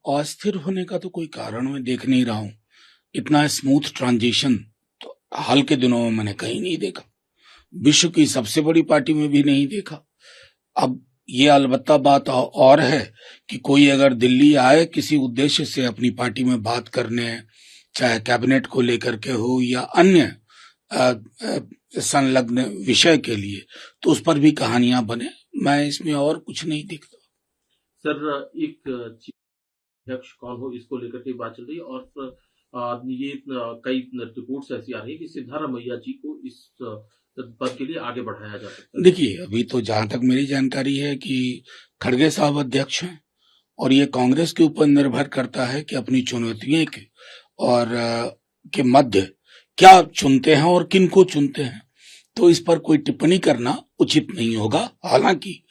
अस्थिर होने का तो कोई कारण मैं देख नहीं रहा हूँ। इतना स्मूथ ट्रांजिशन तो हाल के दिनों में मैंने कहीं नहीं देखा। विश्व की सबसे बड़ी पार्टी में भी नहीं देखा। अब ये अलबत्ता बात और है कि कोई अगर दिल्ली आए किसी उद्देश्य से अपनी पार्टी में बात करने, चाहे कैबिनेट को लेकर के हो या अन्य संलग्न विषय के लिए, तो उस पर भी कहानियां बने। मैं इसमें और कुछ नहीं देखता। सर, एक चीफ अध्यक्ष कौन हो इसको लेकर के बात चल रही है और ये कई रिपोर्ट्स ऐसी आ रही है कि सिद्धारमैया जी को इस पद के लिए आगे बढ़ाया जा सकता है। देखिए, अभी तो जहां तक मेरी जानकारी है कि खड़गे साहब अध्यक्ष हैं और ये कांग्रेस के ऊपर निर्भर करता है कि अपनी चुनौतियों के और के मध्य क्या चुनते हैं और किन को चुनते हैं, तो इस पर कोई टिप्पणी करना उचित नहीं होगा। हालांकि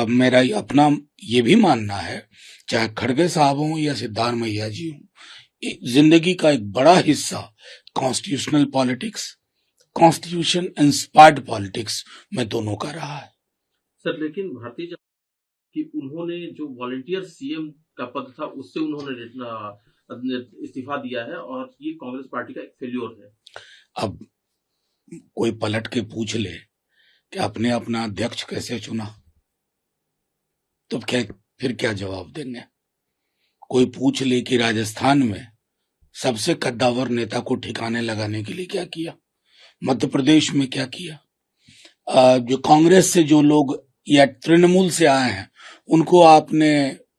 मेरा अपना ये भी मानना है, चाहे खड़गे साहब हों या सिद्धारमैया जी हों, जिंदगी का एक बड़ा हिस्सा constitutional politics, constitution inspired politics में दोनों का रहा है। सर, लेकिन भारतीय जनता कि उन्होंने जो वॉलंटियर सीएम का पद था उससे उन्होंने इस्तीफा दिया है और ये कांग्रेस पार्टी का एक फेल्योर है। अब कोई पलट के पूछ ले कि आपने अपना अध्यक्ष कैसे चुना, तो फिर क्या जवाब देंगे। कोई पूछ ले कि राजस्थान में सबसे कद्दावर नेता को ठिकाने लगाने के लिए क्या किया, मध्य प्रदेश में क्या किया, जो कांग्रेस से जो लोग या तृणमूल से आए हैं उनको आपने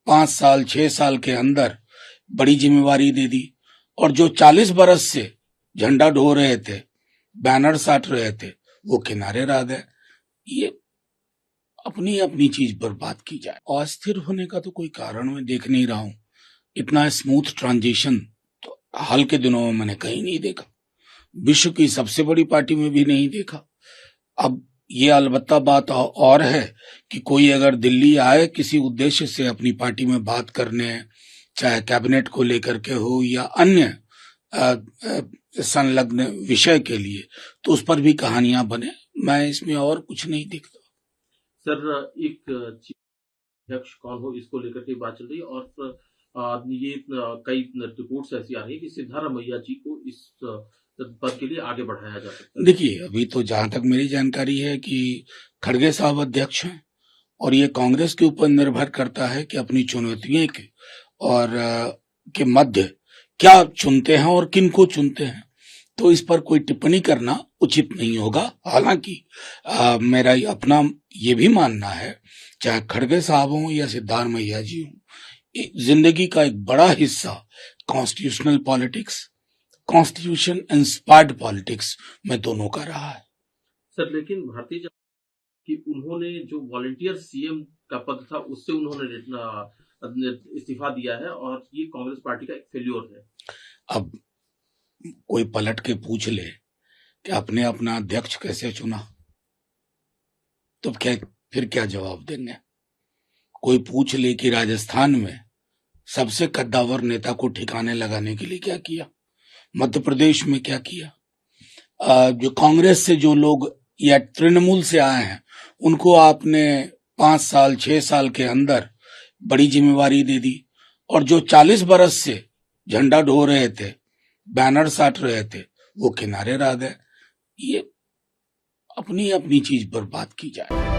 5 साल 6 साल के अंदर बड़ी जिम्मेवारी दे दी, और जो 40 बरस से झंडा ढो रहे थे, बैनर साट रहे थे, वो किनारे रह गए। ये अपनी अपनी चीज पर बात की जाए। अस्थिर होने का तो कोई कारण मैं देख नहीं रहा हूँ। इतना स्मूथ ट्रांजिशन तो हाल के दिनों में मैंने कहीं नहीं देखा। विश्व की सबसे बड़ी पार्टी में भी नहीं देखा। अब ये अलबत्ता बात और है कि कोई अगर दिल्ली आए किसी उद्देश्य से अपनी पार्टी में बात करने, चाहे कैबिनेट को लेकर के हो या अन्य संलग्न विषय के लिए, तो उस पर भी कहानियां बने। मैं इसमें और कुछ नहीं देखता। सर, एक चीफ अध्यक्ष कौन हो इसको लेकर के बात चल रही है और ये कई रिपोर्ट्स ऐसी आ रही है कि सिद्धारमैया जी को इस पद के लिए आगे बढ़ाया जा सकता है। देखिए, अभी तो जहां तक मेरी जानकारी है कि खड़गे साहब अध्यक्ष हैं और ये कांग्रेस के ऊपर निर्भर करता है कि अपनी चुनौतियों के और के मध्य क्या चुनते हैं और किन को चुनते हैं, तो इस पर कोई टिप्पणी करना उचित नहीं होगा। हालांकि मेरा अपना ये भी मानना है, चाहे खड़गे साहब हों या सिद्धारमैया जी हों, जिंदगी का एक बड़ा हिस्सा constitutional politics, constitution inspired politics में दोनों का रहा है। सर, लेकिन भारतीय जनता कि उन्होंने जो वॉलंटियर सीएम का पद था उससे उन्होंने इस्तीफा दिया है और ये कांग्रेस पार्टी का एक फेल्योर है। अब कोई पलट के पूछ ले कि आपने अपना अध्यक्ष कैसे चुना, तो फिर क्या जवाब देंगे। कोई पूछ ले कि राजस्थान में सबसे कद्दावर नेता को ठिकाने लगाने के लिए क्या किया, मध्य प्रदेश में क्या किया, जो कांग्रेस से जो लोग या तृणमूल से आए हैं उनको आपने 5 साल 6 साल के अंदर बड़ी जिम्मेवारी दे दी, और जो 40 बरस से झंडा ढो रहे थे, बैनर साट रहे थे, वो किनारे रह गए। ये अपनी अपनी चीज पर बात की जाए।